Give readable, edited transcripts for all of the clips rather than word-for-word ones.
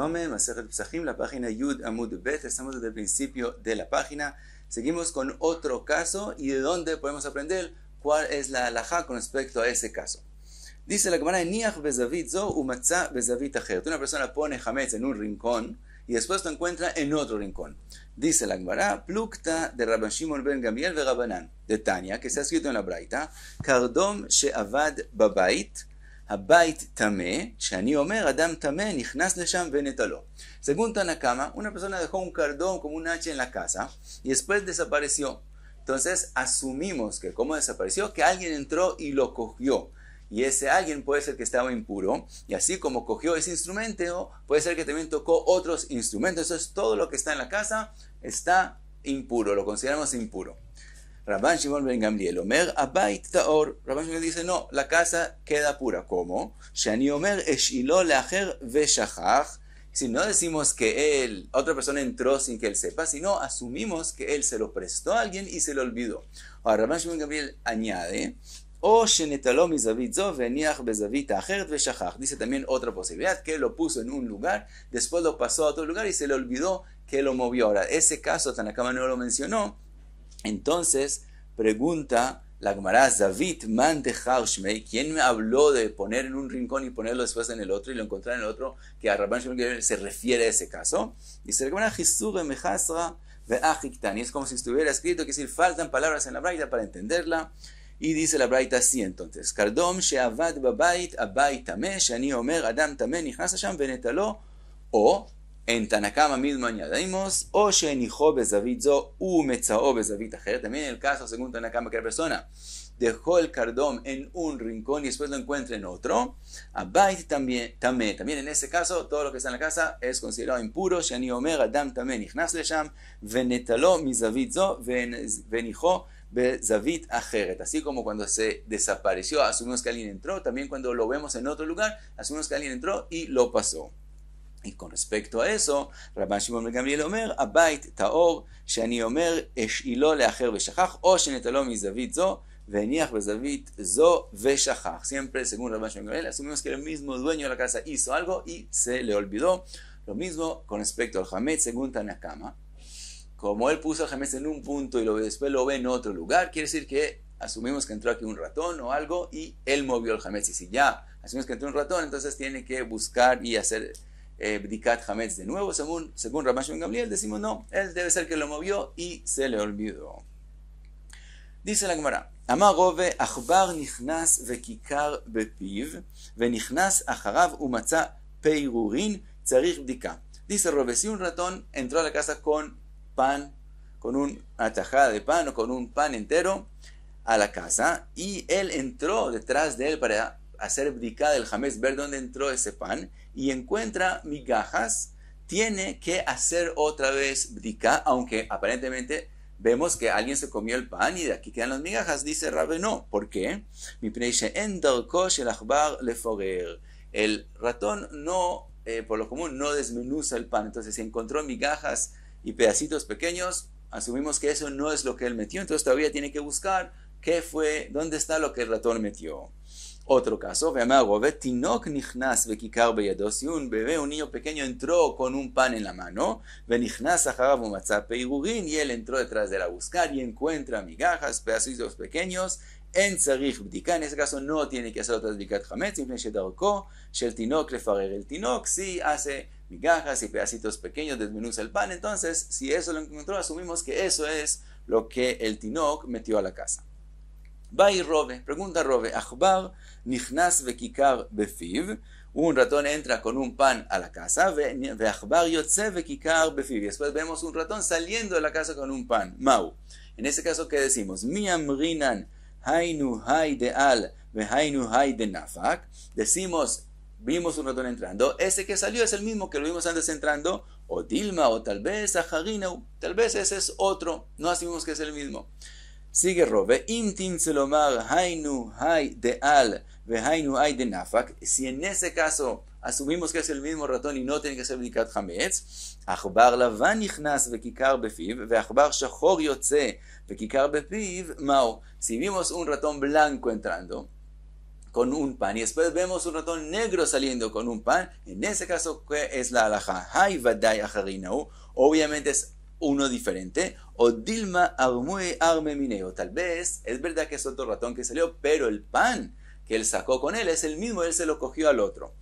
Nome, Masechet Pesachim, la página Yud Amud Bet. Estamos desde el principio de la página. Seguimos con otro caso y de dónde podemos aprender cuál es la halajá con respecto a ese caso. Dice la Gemara, Niach bezavit zo umatza bezavit acheret. Una persona pone hametz en un rincón y después lo encuentra en otro rincón. Dice la Gemara, plukta de Rabban Shimon ben Gamliel ve Rabbanan, de Tanya, que está escrito en la Braita, Kardom she'avad babait, הבית טמא, שאני אומר, אדם טמא, נכנס לשם ונטלו. Según Tanakama, una persona dejó un cardón como un hacha en la casa y después desapareció. Entonces asumimos que como desapareció, que alguien entró y lo cogió. Y ese alguien puede ser que estaba impuro, y así como cogió ese instrumento, puede ser que también tocó otros instrumentos. Entonces todo lo que está en la casa está impuro, lo consideramos impuro. Rabban Shimon ben Gamliel Omer, Abayit Taor. Rabban Shimon dice, no, la casa queda pura. ¿Cómo? Shani Omer, Eshilo Leacher Veshachach. Si no decimos que otra persona entró sin que él sepa, sino asumimos que él se lo prestó a alguien y se lo olvidó. Ahora, Rabban Shimon ben Gamliel añade, O Shenetalo Mizavit Zo Veniach Bezavit Acheret Veshachach. Dice también otra posibilidad, que lo puso en un lugar, después lo pasó a otro lugar y se le olvidó que lo movió. Ahora, ese caso Tanakama no lo mencionó. Entonces, pregunta la Gemara, Zavit man dechar shmei, ¿quién me habló de poner en un rincón y ponerlo después en el otro y lo encontrar en el otro? Que a Rabban Shimon se refiere a ese caso. Dice la Gemara, Jisur mechasra ve'achiktan. Y es como si estuviera escrito, que decir, faltan palabras en la Braita para entenderla. Y dice la Braita así entonces, Kardom she'avad babait abayit tameh, shani omer adam tameh nichnas sham venetalo, o en Tanakama mismo añadimos, o she'enijo bezavit zo u metzao bezavit acher. También en el caso, según Tanakama, que la persona dejó el cardón en un rincón y después lo encuentra en otro, abayit también en ese caso, todo lo que está en la casa es considerado impuro. Shani omer adam tameh nichnas lesham venetalo mizavit zo venijo bezavit acheret. Así como cuando se desapareció, asumimos que alguien entró, también cuando lo vemos en otro lugar, asumimos que alguien entró y lo pasó. Y con respecto a eso, Rabban Shimon ben Gamliel Omer, Abayit Taor, Shani Omer, Eshilo Leacher Veshachach, o Shenetalo Mizavit Zo, Veniach Bezavit Zo Veshachach. Siempre, según Rabban Shimon ben Gamliel, asumimos que el mismo dueño de la casa hizo algo y se le olvidó. Lo mismo con respecto al Hametz, según Tanakama. Como él puso el Hametz en un punto y después lo ve en otro lugar, quiere decir que asumimos que entró aquí un ratón o algo y él movió el Hametz. Y si ya asumimos que entró un ratón, entonces tiene que buscar y hacer Bdikat Hametz de nuevo. Según Rabban Shimon ben Gamliel, decimos no, él debe ser que lo movió y se le olvidó. Dice la Gemara, Amar Rove, Achbar nichnas vekikar bepiv, venichnas acharav umatza peirurin, tzarich bdika. Dice Rove, si un ratón entró a la casa con pan, con una tajada de pan o con un pan entero a la casa, y él entró detrás de él para hacer bdika del hametz, ver dónde entró ese pan, y encuentra migajas, tiene que hacer otra vez bdika, aunque aparentemente vemos que alguien se comió el pan y de aquí quedan las migajas. Dice Rabbe, no. ¿Por qué? El ratón no, por lo común, no desmenuza el pan. Entonces, si encontró migajas y pedacitos pequeños, asumimos que eso no es lo que él metió. Entonces todavía tiene que buscar qué fue, dónde está lo que el ratón metió. Otro caso, si un bebé, un niño pequeño entró con un pan en la mano, y él entró detrás de él a buscar y encuentra migajas, pedacitos pequeños, en ese caso no tiene que hacer otra bdikat hametz, el tinok sí hace migajas y pedacitos pequeños, desmenuza el pan. Entonces, si eso lo encontró, asumimos que eso es lo que el tinok metió a la casa. Va y Rove, pregunta Rove, Achbar nichnas vekikar befiv, un ratón entra con un pan a la casa, ve Achbar yotze vekikar befiv, y después vemos un ratón saliendo de la casa con un pan, mau. En ese caso, ¿qué decimos? Mi amrinan hainu hay de al, ve hainu hay de nafak. Decimos, vimos un ratón entrando, ese que salió es el mismo que lo vimos antes entrando, o Dilma, o tal vez Ajarina, tal vez ese es otro, no asumimos que es el mismo. Sigue Rove, Imtin Selomar, Hainu, Hay de Al, Vehainu, Hay de Nafak. Si en ese caso asumimos que es el mismo ratón y no tiene que ser Bdikat Hametz, Achbar Lavan Nichnas Vekikar Befiv, Veachbar Shachor Yotze Vekikar Befiv, Mao. Si vimos un ratón blanco entrando con un pan y después vemos un ratón negro saliendo con un pan, en ese caso, ¿qué es la halajá? Hay vadai acharinau, obviamente es uno diferente, o dilma armue arme mineo, tal vez es verdad que es otro ratón que salió, pero el pan que él sacó con él es el mismo, él se lo cogió al otro.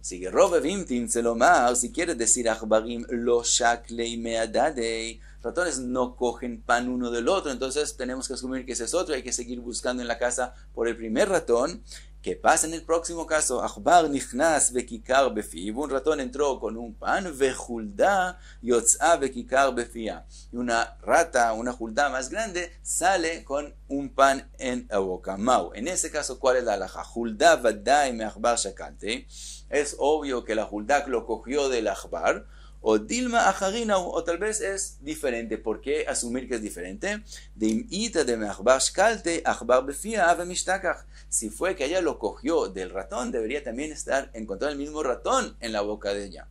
Sigue Robe Vimtim Selomar, si quieres decir Achbarim lo shaklei meadadei, ratones no cogen pan uno del otro, entonces tenemos que asumir que ese es otro, hay que seguir buscando en la casa por el primer ratón. ¿Qué pasa en el próximo caso? Achbar nichnas vekikar befiv, un ratón entró con un pan, vejulda yotzá vekikar befia, y una rata, una julda más grande, sale con un pan en la boca. Mau, en ese caso, ¿cuál es la halajá? Julda vadai me achbar shakalte, es obvio que la julda lo cogió del achbar, o dilma acharina, o tal vez es diferente. ¿Por qué asumir que es diferente? De imita de meachbar shkalte, achbar befia ave mishtakach. Si fue que ella lo cogió del ratón, debería también encontrar el mismo ratón en la boca de ella.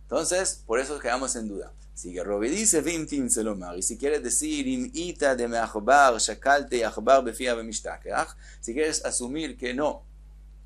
Entonces, por eso quedamos en duda. Sigue Robi dice, Vimtim Selomar, y si quieres decir imita de meachbar shkalte, achbar befia ave mishtakach, si quieres asumir que no,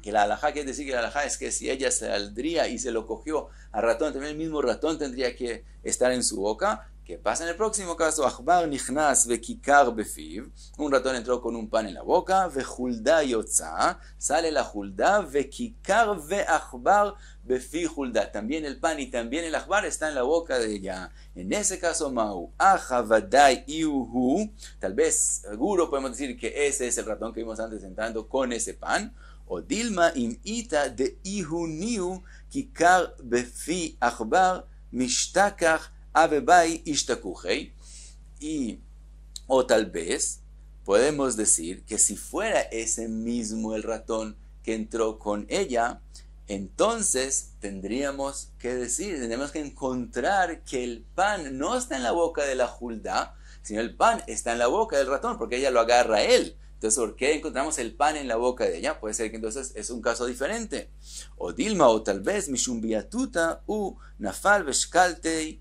que la halajá quiere decir que la halajá es que si ella saldría y se lo cogió al ratón, también el mismo ratón tendría que estar en su boca. ¿Qué pasa en el próximo caso? Achbar nichnas vekikar befiv, un ratón entró con un pan en la boca, vejulda yotza, sale la julda, vekikar veachbar befi julda, también el pan y también el achbar está en la boca de ella. En ese caso, mau, ajavadai iuhu, tal vez seguro podemos decir que ese es el ratón que vimos antes entrando con ese pan. O dilma imita de ihuniu kikar befi achbar mishtakach abebai ishtakuhei. Y o tal vez podemos decir que si fuera ese mismo el ratón que entró con ella, entonces tendríamos que encontrar que el pan no está en la boca de la julda, sino el pan está en la boca del ratón, porque ella lo agarra a él. Entonces, ¿por qué encontramos el pan en la boca de ella? Puede ser que entonces es un caso diferente. O dilma, o tal vez, mishum biatuta, nafal veshkaltei,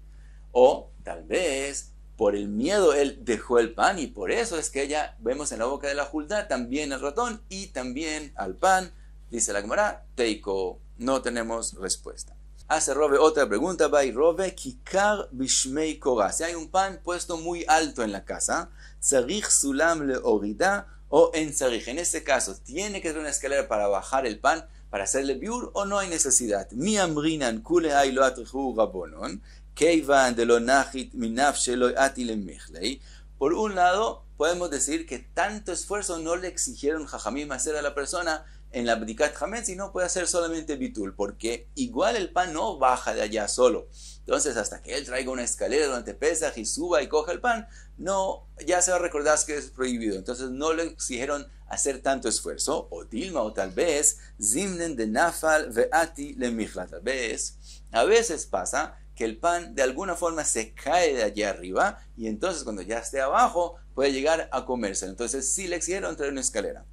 o tal vez, por el miedo, él dejó el pan, y por eso es que ella, vemos en la boca de la julda, también el ratón, y también al pan, dice la Gemara, teiko, no tenemos respuesta. Hace Robe otra pregunta, va y Robe, kikar bishmei korah. Si hay un pan puesto muy alto en la casa, tzarich sulam leorida, o en tzarich. En este caso, ¿tiene que tener una escalera para bajar el pan, para hacerle biur, o no hay necesidad? Mi amrinan kule hay lo atrihu rabonon, keivan de lo nachit minaf shelo ati lemichlei. Por un lado, podemos decir que tanto esfuerzo no le exigieron jajamim hacer a la persona en la bdikat hametz, y no puede hacer solamente bitul, porque igual el pan no baja de allá solo. Entonces, hasta que él traiga una escalera durante Pesaj y suba y coja el pan, no, ya se va a recordar que es prohibido. Entonces, no le exigieron hacer tanto esfuerzo. O dilma, o tal vez, zimnen de nafal veati lemichla. Tal vez, a veces pasa que el pan de alguna forma se cae de allá arriba, y entonces cuando ya esté abajo, puede llegar a comérselo. Entonces, sí le exigieron traer una escalera.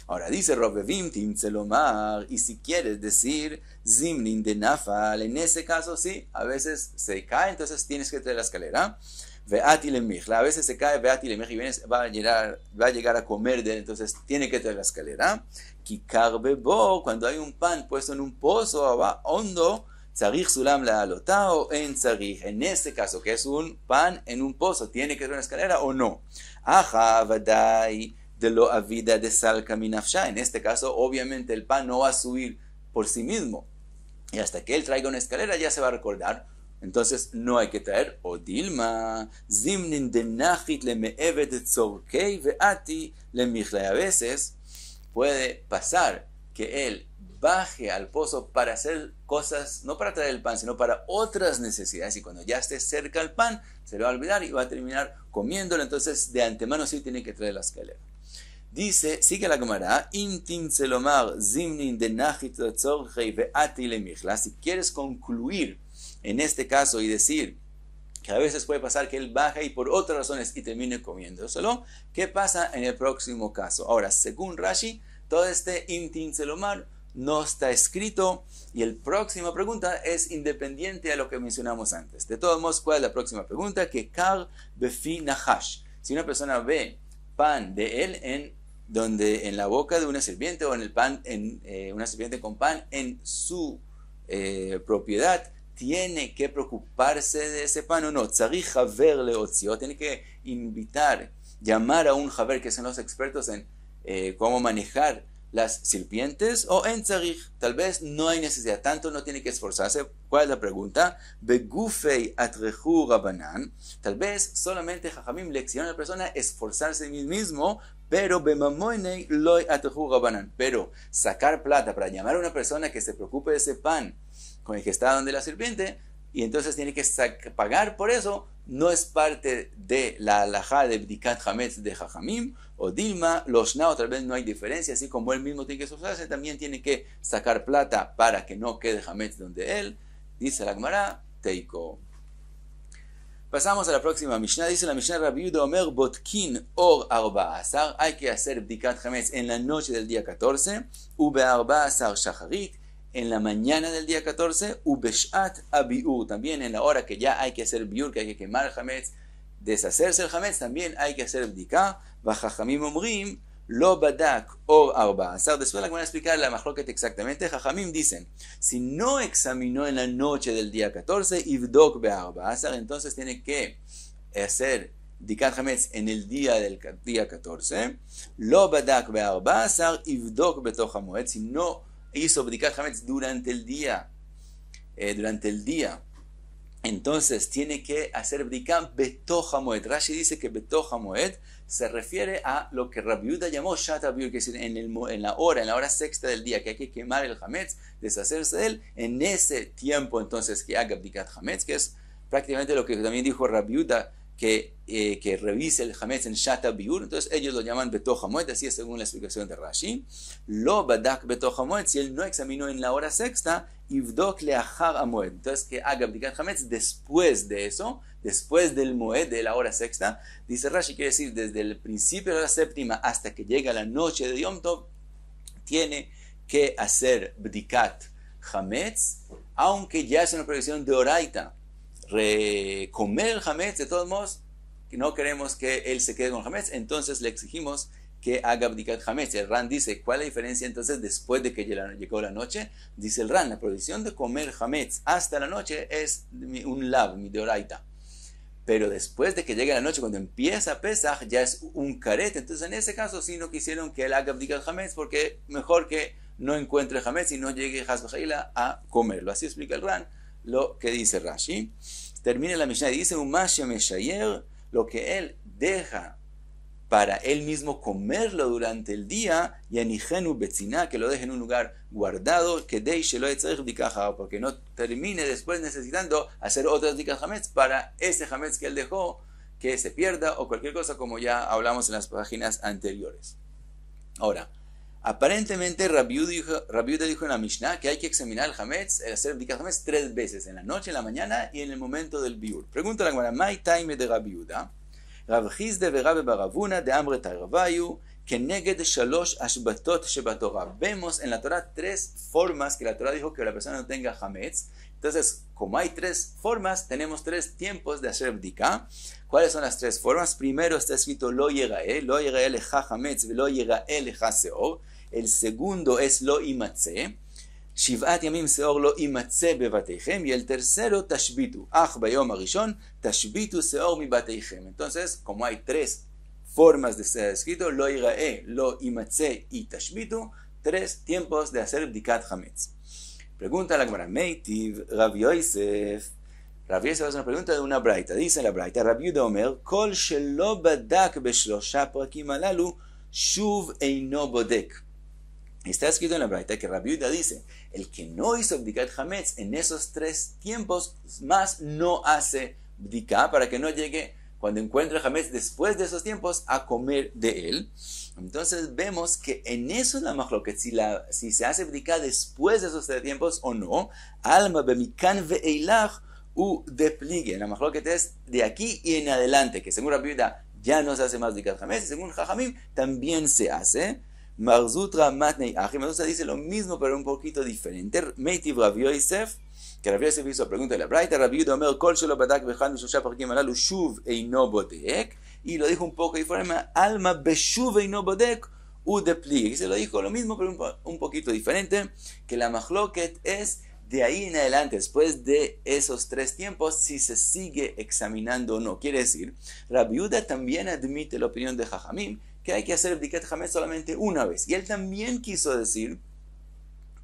Ahora dice Robevim Timtzelomar, y si quieres decir Zimnin de Nafal, en ese caso sí, a veces se cae, entonces tienes que traer la escalera. Veati lemichla, a veces se cae Veati lemichla y va a llegar a comer de él, entonces tiene que traer la escalera. Kikar bebo, cuando hay un pan puesto en un pozo hondo, Tzarich sulam la alotao en tzarich. En este caso, que es un pan en un pozo, ¿tiene que traer una escalera o no? Aja vadai de lo avida de sal caminafsha. En este caso, obviamente, el pan no va a subir por sí mismo. Y hasta que él traiga una escalera, ya se va a recordar. Entonces, no hay que traer. O dilma, zimnin de nachit le me'evet tzorkei ve'ati le michle. A veces puede pasar que él baje al pozo para hacer cosas, no para traer el pan, sino para otras necesidades. Y cuando ya esté cerca el pan, se le va a olvidar y va a terminar comiéndolo. Entonces, de antemano sí tiene que traer la escalera. Dice, sigue la Gemara, Intin Selomar Zimnin de Nachit Tzorchei Ve'ati Lemichla. Si quieres concluir en este caso y decir que a veces puede pasar que él baja y por otras razones y termine comiéndoselo, ¿qué pasa en el próximo caso? Ahora, según Rashi, todo este Intin Selomar no está escrito, y la próxima pregunta es independiente a lo que mencionamos antes. De todos modos, ¿cuál es la próxima pregunta? Que Kar Befi Nahash. Si una persona ve pan de él en donde en la boca de una serpiente o en el pan, en una serpiente con pan en su propiedad, tiene que preocuparse de ese pan o no. Tzarich haver leotzio, tiene que invitar, llamar a un haver, que son los expertos en cómo manejar las serpientes, o en tzarich, tal vez no hay necesidad, tanto no tiene que esforzarse. ¿Cuál es la pregunta? Begufei atrechu rabanan, tal vez solamente Jajamim lecciona a la persona esforzarse mismo, pero bemamoinei loy atrechu rabanan, pero sacar plata para llamar a una persona que se preocupe de ese pan con el que está donde la serpiente, y entonces tiene que pagar por eso, no es parte de la halajá de Bdikat Hametz de Jajamim, o Dilma, los Nao, tal vez no hay diferencia, así como él mismo tiene que esforzarse, también tiene que sacar plata para que no quede Hametz donde él, dice la Gemara, Teiko. Pasamos a la próxima Mishnah, dice la Mishnah, Rabbi Yehuda Omer, Botkin or Arba Asar, hay que hacer Bdikat Hametz en la noche del día 14, Ube Arba Asar Shacharit, en la mañana del día 14, Ubeshat Abiur, también en la hora que ya hay que hacer biur, que hay que quemar el hametz, deshacerse el hametz, también hay que hacer bdika. Vajajamim omrim, lo badak o arba asar. Después la voy a explicar la mahloket exactamente. Jajamim dicen, si no examinó en la noche del día 14, ivdok be arba asar, entonces tiene que hacer bdikat hametz en el día del día 14. Lo badak be arba asar, ivdok betoch hamoed, si no hizo bdikat hametz durante el día, entonces tiene que hacer bdikat betoch hamoed. Rashi dice que betoch hamoed se refiere a lo que Rabbi Yehuda llamó shat abiur, que es decir, en la hora sexta del día, que hay que quemar el hametz, deshacerse de él, en ese tiempo entonces que haga bdikat hametz, que es prácticamente lo que también dijo Rabbi Yehuda, que revise el hametz en Shat Abiur, entonces ellos lo llaman Betoch Hamoed, así es según la explicación de Rashi. Lo badak Betoch Hamoed, si él no examinó en la hora sexta, Ivdok leachar Hamoed, entonces que haga Bdikat Hametz después de eso, después del Moed, de la hora sexta. Dice Rashi, quiere decir desde el principio de la séptima hasta que llega la noche de Yom Tov, tiene que hacer Bdikat Hametz, aunque ya es una prohibición de Oraita. Comer el hametz, de todos modos, que no queremos que él se quede con el hametz, entonces le exigimos que haga bdikat hametz. El Ran dice, ¿cuál es la diferencia entonces después de que llegó la noche? Dice el Ran, la prohibición de comer hametz hasta la noche es un lav, mi deoraita. Pero después de que llegue la noche, cuando empieza Pesach, ya es un caret. Entonces en ese caso sí no quisieron que él haga bdikat hametz, porque mejor que no encuentre hametz y no llegue Has v'Jaila a comerlo. Así explica el Ran lo que dice Rashi. Termina la Mishnah y dice, lo que él deja para él mismo comerlo durante el día, yanihenu betzina, que lo deje en un lugar guardado, que porque no termine después necesitando hacer otras bdikat hametz para ese hametz que él dejó, que se pierda o cualquier cosa, como ya hablamos en las páginas anteriores. Ahora, aparentemente Rabbi Yehuda dijo en la Mishnah que hay que examinar el hametz, hacer bdikat hametz 3 veces, en la noche, en la mañana y en el momento del biur. Pregunta la Gemara, ¿Mai taime de Rabbi Yehuda? Rav Chizde ve Rabbi bar Ravuna de Amre Tarvayu keneged shalosh ashbatot shebatorah. Vemos en la Torah 3 formas que la Torah dijo que la persona no tenga hametz. Entonces, como hay 3 formas, tenemos 3 tiempos de hacer bdika. ¿Cuáles son las 3 formas? Primero está escrito lo yerae lecha hametz ve lo yerae lecha seor. El segundo es lo imatze, Shivat yamim seor lo imatze bebateichem, y el tercero tashbitu, ach bayom arishon, tashbitu seor mi bateichem. Entonces, como hay 3 formas de ser escrito, lo irae, lo imatze y tashbitu, 3 tiempos de hacer bdikat hametz. Pregunta la Gemara, Meitiv, Rav Yosef. Rav Yosef hace una pregunta de una braita. Dice la braita, Rabbi Yehuda Omer, kol shelo badak beshlosha prakim alalu, shuv eino bodek. Está escrito en la braita que Rabbi Yehuda dice, el que no hizo bdikat hametz en esos 3 tiempos, más no hace bdika, para que no llegue, cuando encuentre hametz después de esos tiempos, a comer de él. Entonces vemos que en eso es la mahloket, si se hace bdika después de esos 3 tiempos o no. Alma bemikan ve'eilach u depligue. La mahloket es de aquí y en adelante, que según Rabbi Yehuda ya no se hace más bdikat hametz, y según Jajamim también se hace. Marzutra matnei achim. Entonces dice lo mismo pero un poquito diferente. Meitiv Rav Yosef, que Rav Yosef hizo pregunta de la braita, Rabbi Yehuda Omer kol shelo badak b'chan b'shosha parakim alalu shuv eino bodek, y lo dijo un poco diferente, alma beshuv eino bodek udepli. Y se lo dijo lo mismo, pero un poquito diferente, que la mahloket es de ahí en adelante, después de esos 3 tiempos, si se sigue examinando o no. Quiere decir, Rabbi Yehuda también admite la opinión de Jajamim, que hay que hacer Bdikat Hametz solamente una vez. Y él también quiso decir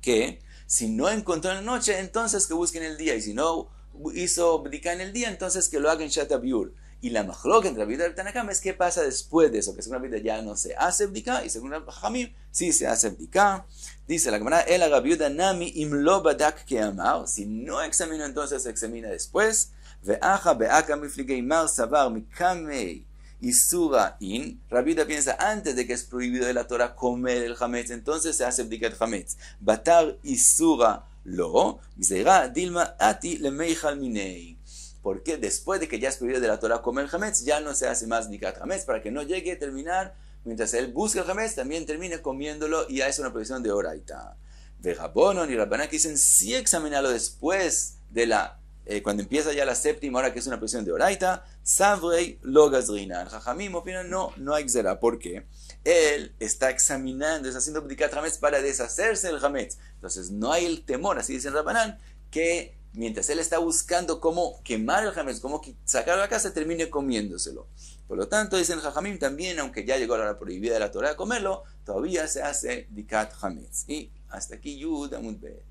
que si no encontró en la noche, entonces que busquen el día. Y si no hizo Bdika en el día, entonces que lo haga en Shatabiur. Y la mahlok entre Rabbi Yehuda y Tanakam es qué pasa después de eso, que según Rabbi Yehuda ya no se hace Bdika, y según Jajamim sí se hace Bdika. Dice la Gemara, el Rabbi Yehuda nami imlo badak que amar, si no examinó entonces se examina después. Ve'acha be'aka mifligei mar savar mikamei isura in. Rabbi Yehuda piensa antes de que es prohibido de la Torah comer el hametz, entonces se hace Bdikat hametz. Batar isura lo, gzeira dilma ati lemeichal minei. Porque después de que ya es prohibido de la Torah comer el hametz, ya no se hace más Bdikat hametz, para que no llegue a terminar, mientras él busca el hametz, también termine comiéndolo, y ya es una prohibición de oraita. De Rabbonon y Rabbanan que dicen, sí examinarlo después de la, cuando empieza ya la séptima hora, que es una prohibición de oraita, savrei lo gazrinan. Jajamim opinan, no hay gzera. ¿Por qué? Él está examinando, está haciendo Bdikat hametz para deshacerse del hametz. Entonces no hay el temor, así dicen Rabbanan, que mientras él está buscando cómo quemar el hametz, cómo sacarlo de la casa, termine comiéndoselo. Por lo tanto, dicen Jajamim también, aunque ya llegó la hora prohibida de la Torah de comerlo, todavía se hace Bdikat hametz. Y hasta aquí Yud Amud Bet.